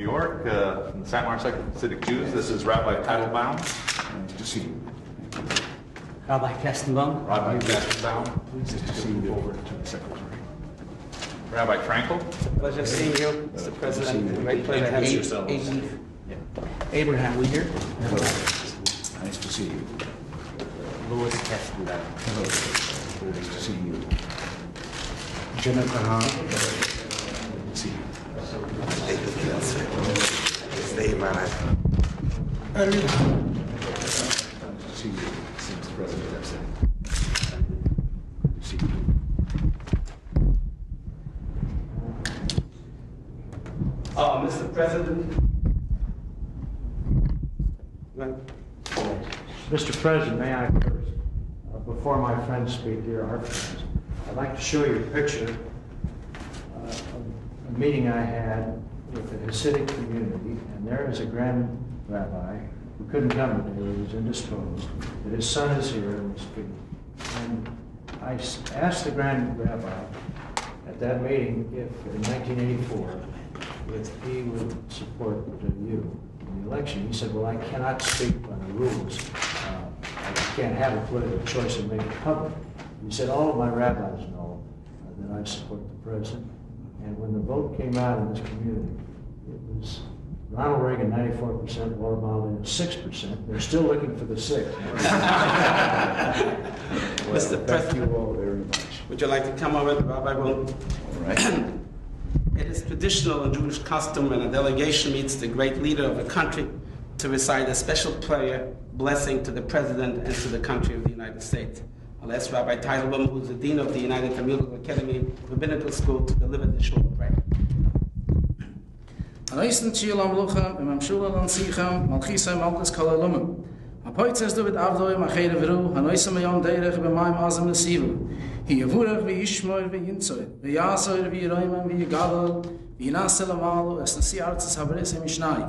New York, from the Massaatmar Hasidic Jews. This is Rabbi Teitelbaum. Nice to see you. Rabbi Kestenbaum. Rabbi Kestenbaum. Nice to see you over to the secretary. Rabbi Frankel. Pleasure seeing you, Mr. President. Great pleasure to have you. Abraham Weir. Hello. Nice to see you. Louis Kestenbaum. Hello. Nice to see you. Jennifer Hahn. Good to see you. Stay, man. Nice to see you since the president has said. Good to see you. Mr. President. Mr. President, may I first, before my friends speak here, our friends, I'd like to show you a picture of a meeting I had with the Hasidic community, and there is a grand rabbi who couldn't come today, he was indisposed, but his son is here and will speak. And I asked the grand rabbi at that meeting if, in 1984, if he would support you in the election. He said, well, I cannot speak by the rules. I can't have a political choice and make it public. He said, all of my rabbis know that I support the president. And when the vote came out in this community, it was Ronald Reagan 94%, Walter Mondale 6%. They're still looking for the 6th. Mr. Thank you all very much. Would you like to come over, Rabbi Will? All right. It is traditional in Jewish custom when a delegation meets the great leader of a country to recite a special prayer blessing to the President and to the country of the United States. I'll ask Rabbi Teitelbaum, who's the Dean of the United Talmudic Academy Rabbinical School, to deliver the short prayer. Apoitzes du mit Avdoi machere veru, hanoise me yon derech be maim azam nesivu. Hi yevurach vi yishmoir vi yintzoi, vi yasoir vi yiroiman vi yigadol, vi yinasel amalu, es nasi artzes haberes em ishnai.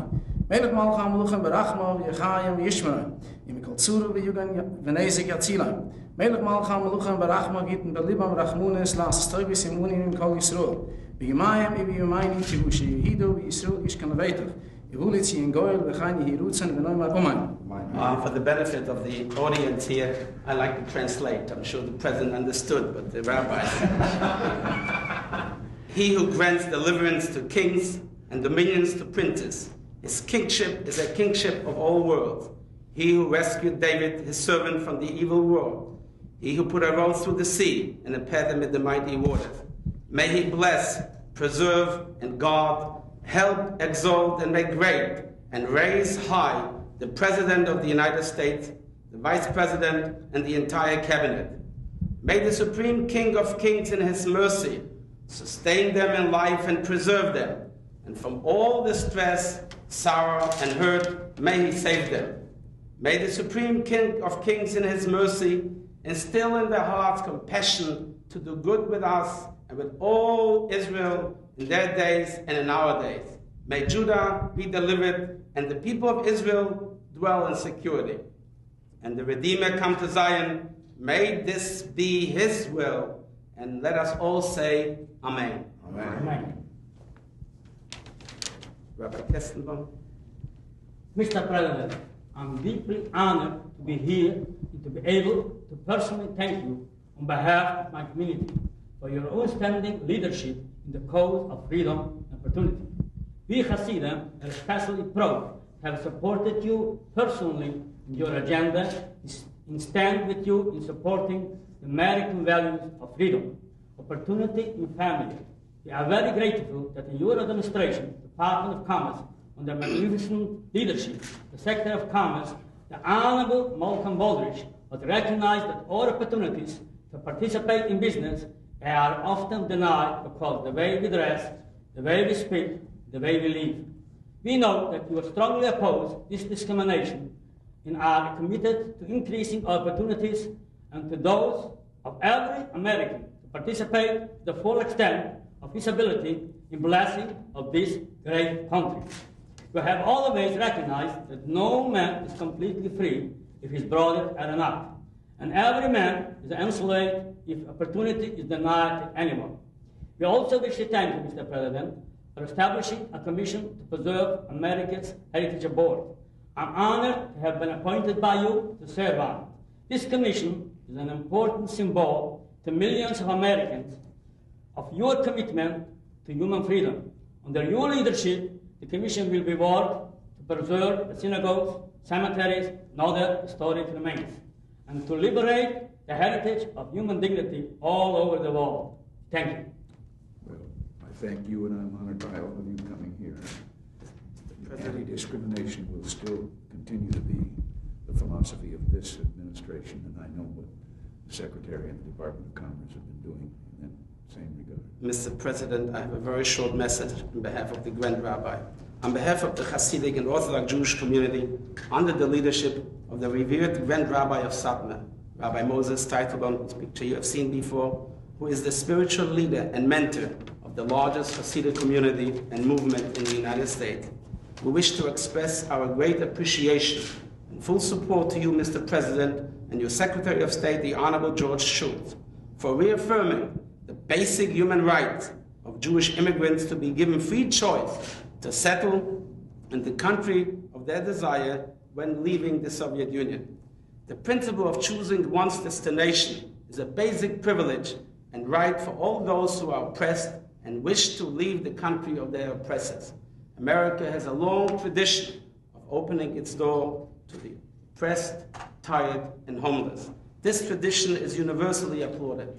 Melech malcha ameluchem berachmo, vi yachayim vi yishmoir, im kolzuru vi yugan venezik yatzilayim. Melech malcha ameluchem berachmo gitten belibam rachmunes, las stoibis imunim im kol Yisroel. Vi yimayim ibi yimayim tivu, she yihidu vi Yisroel yishkan levetach. For the benefit of the audience here, I like to translate. I'm sure the President understood, but the rabbis. He who grants deliverance to kings and dominions to princes. His kingship is a kingship of all worlds. He who rescued David, his servant, from the evil world. He who put a road through the sea and impaired amid the mighty waters. May he bless, preserve, and guard, help, exalt, and make great, and raise high the President of the United States, the Vice President, and the entire Cabinet. May the Supreme King of Kings in his mercy sustain them in life and preserve them, and from all distress, sorrow, and hurt, may he save them. May the Supreme King of Kings in his mercy instill in their hearts compassion to do good with us and with all Israel in their days and in our days. May Judah be delivered and the people of Israel dwell in security. And the Redeemer come to Zion. May this be his will. And let us all say, Amen. Amen. Amen. Rabbi Kestenbaum. Mr. President, I'm deeply honored to be here and to be able to personally thank you on behalf of my community for your outstanding leadership in the cause of freedom and opportunity. We Hasidim are especially proud to have supported you personally in your agenda and stand with you in supporting the American values of freedom, opportunity, and family. We are very grateful that in your administration, the Department of Commerce, under magnificent leadership, the Secretary of Commerce, the Honorable Malcolm Baldrige, has recognized that all opportunities to participate in business are often denied because the way we dress, the way we speak, the way we live. We know that you strongly oppose this discrimination and are committed to increasing opportunities and to those of every American to participate to the full extent of his ability in blessing of this great country. We have always recognized that no man is completely free if his brothers are not, and every man is enslaved if opportunity is denied to anyone. We also wish to thank you, Mr. President, for establishing a commission to preserve America's Heritage Board. I'm honored to have been appointed by you to serve on it. This commission is an important symbol to millions of Americans of your commitment to human freedom. Under your leadership, the commission will be worked to preserve the synagogues, cemeteries, and other historic remains, and to liberate the heritage of human dignity all over the world. Thank you. Well, I thank you, and I'm honored by all of you coming here. Anti-discrimination will still continue to be the philosophy of this administration, and I know what the Secretary and the Department of Commerce have been doing in that same regard. Mr. President, I have a very short message on behalf of the Grand Rabbi. On behalf of the Hasidic and Orthodox Jewish community, under the leadership of the revered Grand Rabbi of Satmar, Rabbi Moses Teitelbaum, whose picture you have seen before, who is the spiritual leader and mentor of the largest Hasidic community and movement in the United States, we wish to express our great appreciation and full support to you, Mr. President, and your Secretary of State, the Honorable George Shultz, for reaffirming the basic human right of Jewish immigrants to be given free choice to settle in the country of their desire when leaving the Soviet Union. The principle of choosing one's destination is a basic privilege and right for all those who are oppressed and wish to leave the country of their oppressors. America has a long tradition of opening its door to the oppressed, tired, and homeless. This tradition is universally applauded.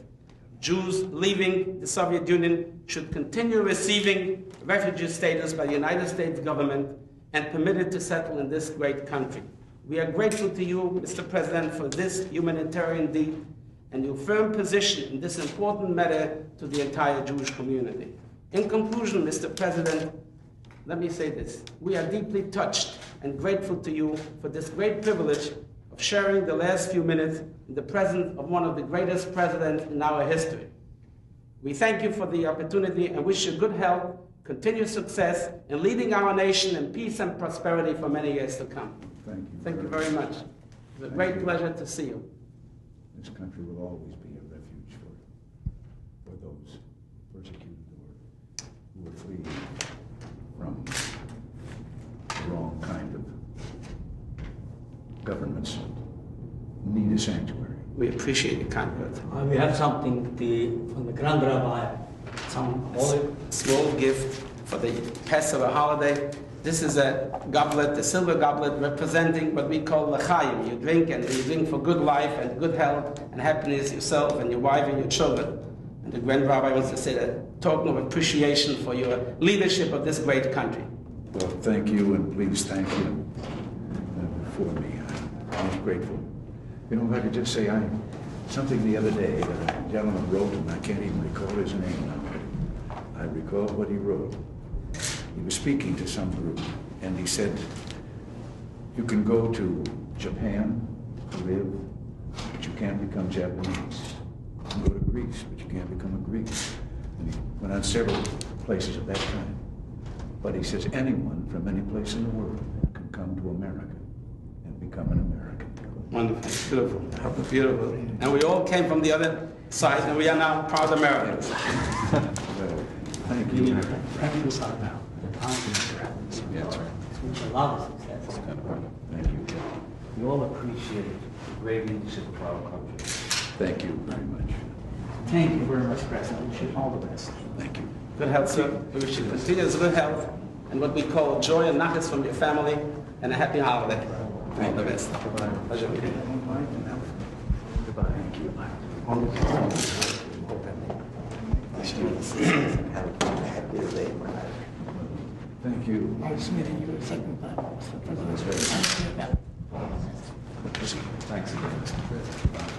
Jews leaving the Soviet Union should continue receiving refugee status by the United States government and permitted to settle in this great country. We are grateful to you, Mr. President, for this humanitarian deed and your firm position in this important matter to the entire Jewish community. In conclusion, Mr. President, let me say this. We are deeply touched and grateful to you for this great privilege of sharing the last few minutes in the presence of one of the greatest presidents in our history. We thank you for the opportunity and wish you good health, continued success in leading our nation in peace and prosperity for many years to come. Thank you. Thank you very much. It's a great pleasure to see you. This country will always be a refuge for those persecuted or who are fleeing from the wrong kind of governments need a sanctuary. We appreciate your kind words. We have something from the Grand Rabbi, some olive. Small gift for the Passover holiday. This is a goblet, a silver goblet, representing what we call l'chaim. You drink, and you drink for good life and good health and happiness yourself and your wife and your children. And the Grand Rabbi wants to say that token of appreciation for your leadership of this great country. Well, thank you, and please thank him for me. I'm grateful. You know, if I could just say, something the other day that a gentleman wrote, and I can't even recall his name now. I recall what he wrote. He was speaking to some group, and he said, you can go to Japan to live, but you can't become Japanese. You can go to Greece, but you can't become a Greek. And he went on several places at that time. But he says, anyone from any place in the world can come to America and become an American. Wonderful, beautiful, beautiful. And we all came from the other side, and we are now proud Americans. Thank you. Yeah, that's right. It's a lot of success. Thank you. We all appreciate the great leadership of our country. Thank you very much. Thank you very much, President. We wish you all the best. Thank you. Good health, sir. We wish you continuous good health and what we call joy and nachas from your family and a happy holiday. All the best. Pleasure. Goodbye. Thank you. Thank you. Thanks again, Mr. President.